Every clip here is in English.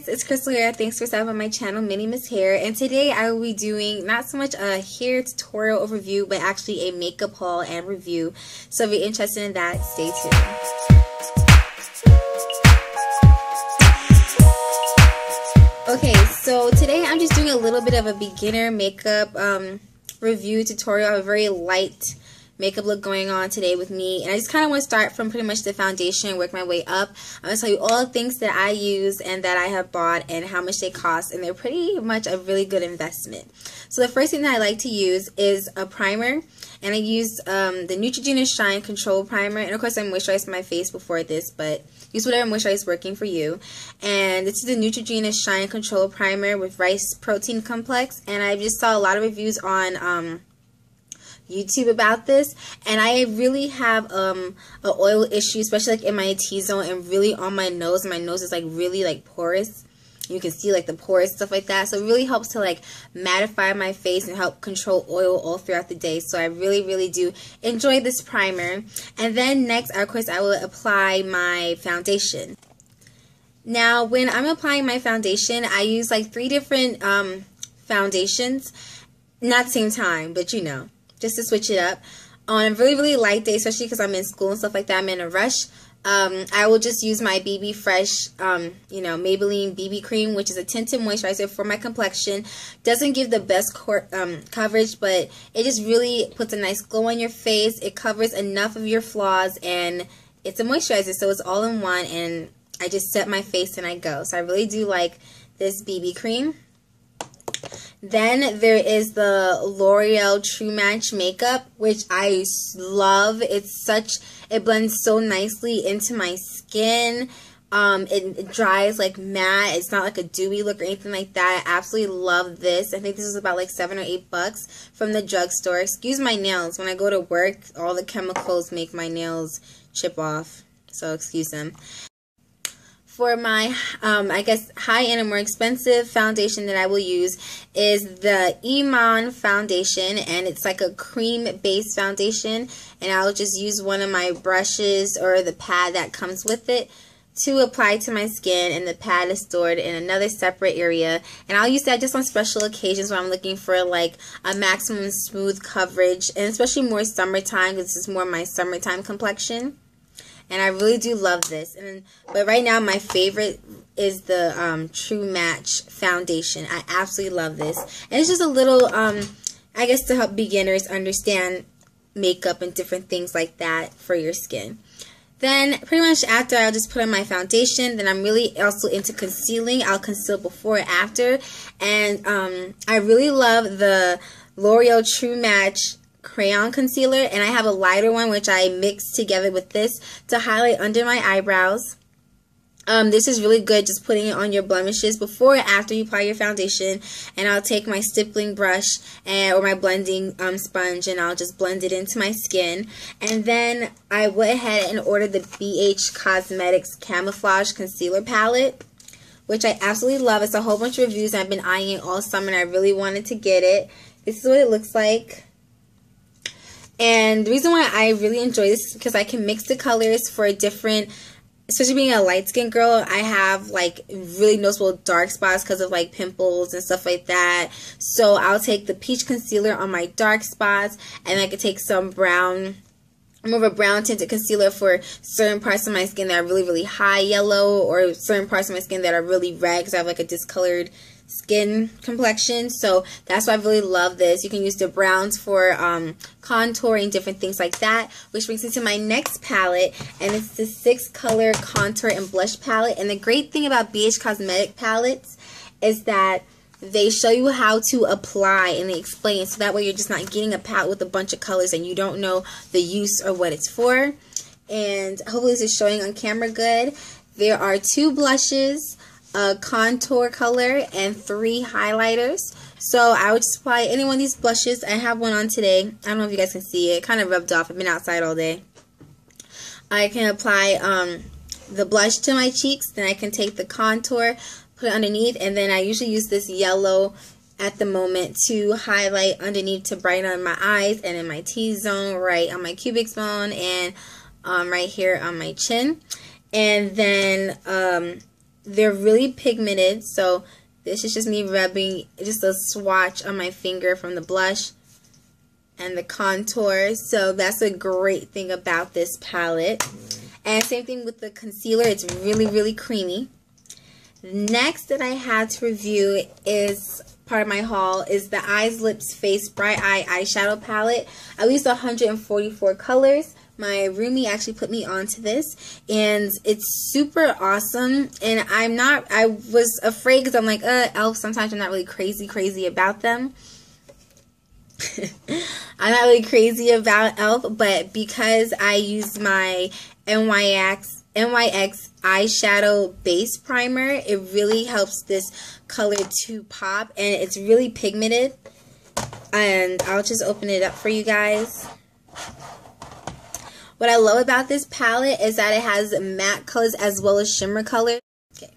favorites, it's Crystal here. Thanks for stopping by my channel, minimisshair, and today I will be doing not so much a hair tutorial overview, but actually a makeup haul and review. So if you're interested in that, stay tuned. Okay, so today I'm just doing a little bit of a beginner makeup review tutorial. I have a very light makeup look going on today with me, and I just kind of want to start from pretty much the foundation and work my way up. I'm going to tell you all the things that I use and that I have bought and how much they cost, and they're pretty much a really good investment. So the first thing that I like to use is a primer, and I use the Neutrogena Shine Control Primer, and of course I moisturized my face before this, but use whatever moisturizer is working for you. And this is the Neutrogena Shine Control Primer with Rice Protein Complex, and I just saw a lot of reviews on YouTube about this, and I really have an oil issue, especially like in my T-zone and really on my nose. My nose is like really like porous. You can see like the pores, stuff like that. So it really helps to like mattify my face and help control oil all throughout the day. So I really do enjoy this primer. And then next, of course, I will apply my foundation. Now, when I'm applying my foundation, I use like 3 different foundations, not at the same time, but you know, just to switch it up. On a really light day, especially because I'm in school and stuff like that, I'm in a rush, I will just use my BB Fresh, you know, Maybelline BB cream, which is a tinted moisturizer for my complexion. Doesn't give the best coverage, but it just really puts a nice glow on your face. It covers enough of your flaws, and it's a moisturizer, so it's all in one, and I just set my face and I go. So I really do like this BB cream. Then there is the Loreal True Match makeup, which I love. It blends so nicely into my skin. It dries like matte. It's not like a dewy look or anything like that. I absolutely love this. I think this is about like $7 or $8 from the drugstore. Excuse my nails. When I go to work, all the chemicals make my nails chip off, so excuse them. For my, I guess, high-end and more expensive foundation that I will use is the Iman foundation, and it's like a cream-based foundation, and I'll just use one of my brushes or the pad that comes with it to apply to my skin, and the pad is stored in another separate area, and I'll use that just on special occasions when I'm looking for like a maximum smooth coverage, and especially more summertime, because this is more my summertime complexion. And I really do love this. But right now, my favorite is the True Match foundation. I absolutely love this. And it's just a little, I guess, to help beginners understand makeup and different things like that for your skin. Then, pretty much after, I'll just put on my foundation. Then I'm really also into concealing. I'll conceal before and after. And I really love the L'Oreal True Match crayon concealer, and I have a lighter one which I mix together with this to highlight under my eyebrows. This is really good just putting it on your blemishes before and after you apply your foundation. And I'll take my stippling brush or my blending sponge, and I'll just blend it into my skin. And then I went ahead and ordered the BH Cosmetics Camouflage Concealer Palette, which I absolutely love. It's a whole bunch of reviews. I've been eyeing it all summer, and I really wanted to get it. This is what it looks like. And the reason why I really enjoy this is because I can mix the colors for different, especially being a light-skinned girl, I have like really noticeable dark spots because of like pimples and stuff like that. So I'll take the peach concealer on my dark spots, and I could take some brown, more of a brown tinted concealer for certain parts of my skin that are really high yellow, or certain parts of my skin that are really red because I have like a discolored skin complexion. So that's why I really love this. You can use the browns for contouring, different things like that, which brings me to my next palette, and it's the 6-color contour and blush palette. And the great thing about BH Cosmetic palettes is that they show you how to apply, and they explain, so that way you're just not getting a palette with a bunch of colors and you don't know the use or what it's for. And hopefully this is showing on camera good. There are 2 blushes, a contour color, and 3 highlighters. So I would just apply any one of these blushes. I have one on today. I don't know if you guys can see it. It kind of rubbed off. I've been outside all day. I can apply the blush to my cheeks. Then I can take the contour, put it underneath, and then I usually use this yellow at the moment to highlight underneath to brighten on my eyes and in my T-zone, right on my cubic zone, and right here on my chin. And then they're really pigmented, so this is just me rubbing just a swatch on my finger from the blush and the contour. So that's a great thing about this palette. And same thing with the concealer. It's really, really creamy. Next that I had to review is part of my haul is the Eyes, Lips, Face Bright Eye Eyeshadow Palette. I used 144 colors. My roomie actually put me onto this, and it's super awesome. And I was afraid because I'm like, e.l.f. sometimes I'm not really crazy about them. I'm not really crazy about e.l.f., but because I used my NYX eyeshadow base primer, it really helps this color to pop, and it's really pigmented. And I'll just open it up for you guys. What I love about this palette is that it has matte colors as well as shimmer colors. Okay.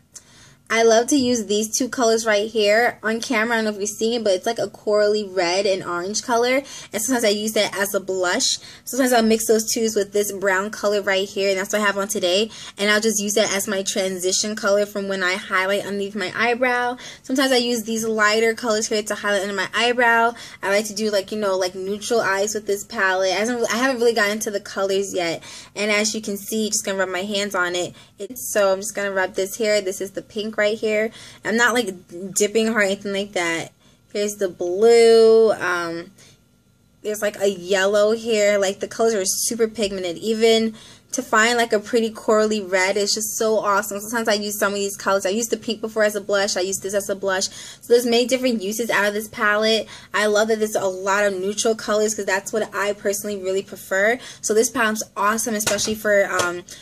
I love to use these two colors right here. On camera, I don't know if you're seeing it, but it's like a corally red and orange color. And sometimes I use that as a blush. Sometimes I'll mix those twos with this brown color right here, and that's what I have on today. And I'll just use that as my transition color from when I highlight underneath my eyebrow. Sometimes I use these lighter colors here to highlight under my eyebrow. I like to do like, you know, like neutral eyes with this palette. I haven't really gotten into the colors yet. And as you can see, just gonna rub my hands on it. So I'm just gonna rub this here. This is the pink right here. I'm not like dipping her or anything like that. Here's the blue. There's like a yellow here. Like the colors are super pigmented. Even to find like a pretty corally red is just so awesome. Sometimes I use some of these colors. I used the pink before as a blush. I used this as a blush. So there's many different uses out of this palette. I love that there's a lot of neutral colors because that's what I personally really prefer. So this palette's awesome, especially for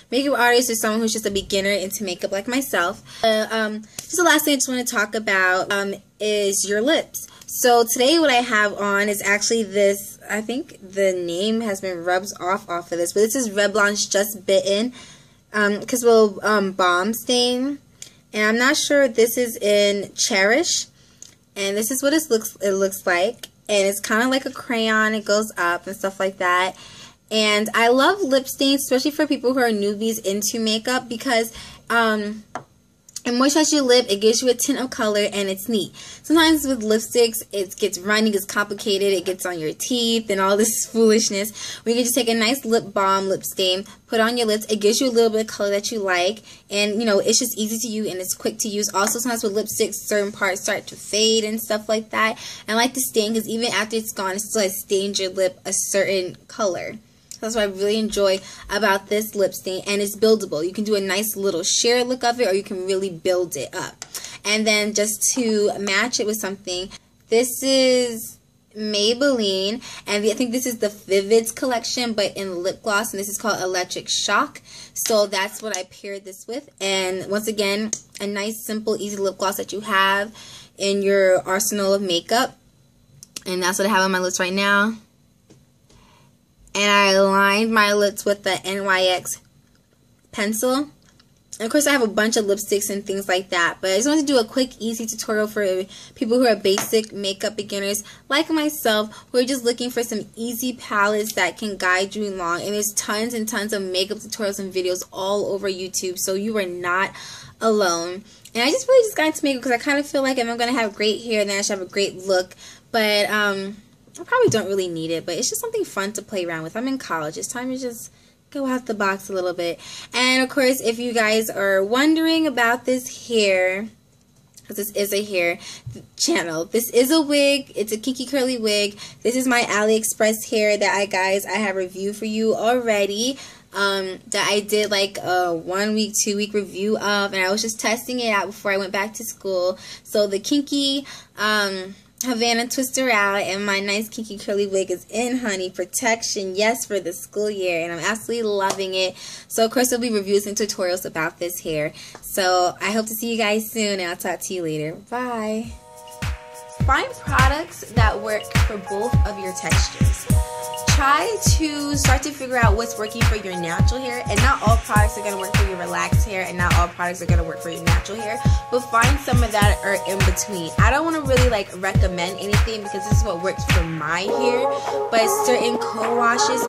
makeup artists or someone who's just a beginner into makeup like myself. Just the last thing I just want to talk about is your lips. So today what I have on is actually this, I think the name has been rubbed off of this, but this is Revlon's Just Bitten Kissable Balm Stain. And I'm not sure, this is in Cherish. And this is what it looks like. And it's kind of like a crayon, it goes up and stuff like that. And I love lip stains, especially for people who are newbies into makeup, because it moisturizes your lip, it gives you a tint of color, and it's neat. Sometimes with lipsticks, it gets runny, it's complicated, it gets on your teeth, and all this foolishness. We can just take a nice lip balm, lip stain, put on your lips. It gives you a little bit of color that you like, and you know, it's just easy to use and it's quick to use. Also, sometimes with lipsticks, certain parts start to fade and stuff like that. And I like the stain because even after it's gone, it still has stained your lip a certain color. That's what I really enjoy about this lip stain, and it's buildable. You can do a nice little sheer look of it, or you can really build it up. And then just to match it with something, this is Maybelline, and I think this is the Vivids collection, but in lip gloss, and this is called Electric Shock. So that's what I paired this with. And once again, a nice, simple, easy lip gloss that you have in your arsenal of makeup. And that's what I have on my lips right now. And I lined my lips with the NYX pencil. And of course, I have a bunch of lipsticks and things like that. But I just wanted to do a quick, easy tutorial for people who are basic makeup beginners like myself, who are just looking for some easy palettes that can guide you along. And there's tons and tons of makeup tutorials and videos all over YouTube, so you are not alone. And I just really got into makeup because I kind of feel like if I'm going to have great hair, then I should have a great look. But I probably don't really need it, but it's just something fun to play around with. I'm in college. It's time to just go out the box a little bit. And of course, if you guys are wondering about this hair, because this is a hair channel, this is a wig. It's a kinky curly wig. This is my AliExpress hair that I have reviewed for you already. That I did like a 1 week, 2 week review of, and I was just testing it out before I went back to school. So the kinky Havana twister out, and my nice kinky curly wig is in, honey. Protection, yes, for the school year, and I'm absolutely loving it. So of course there'll be reviews and tutorials about this hair. So I hope to see you guys soon, and I'll talk to you later. Bye. Find products that work for both of your textures. Try to start to figure out what's working for your natural hair, and not all products are going to work for your relaxed hair, and not all products are going to work for your natural hair, but find some of that are in between. I don't want to really like recommend anything because this is what works for my hair, but certain co-washes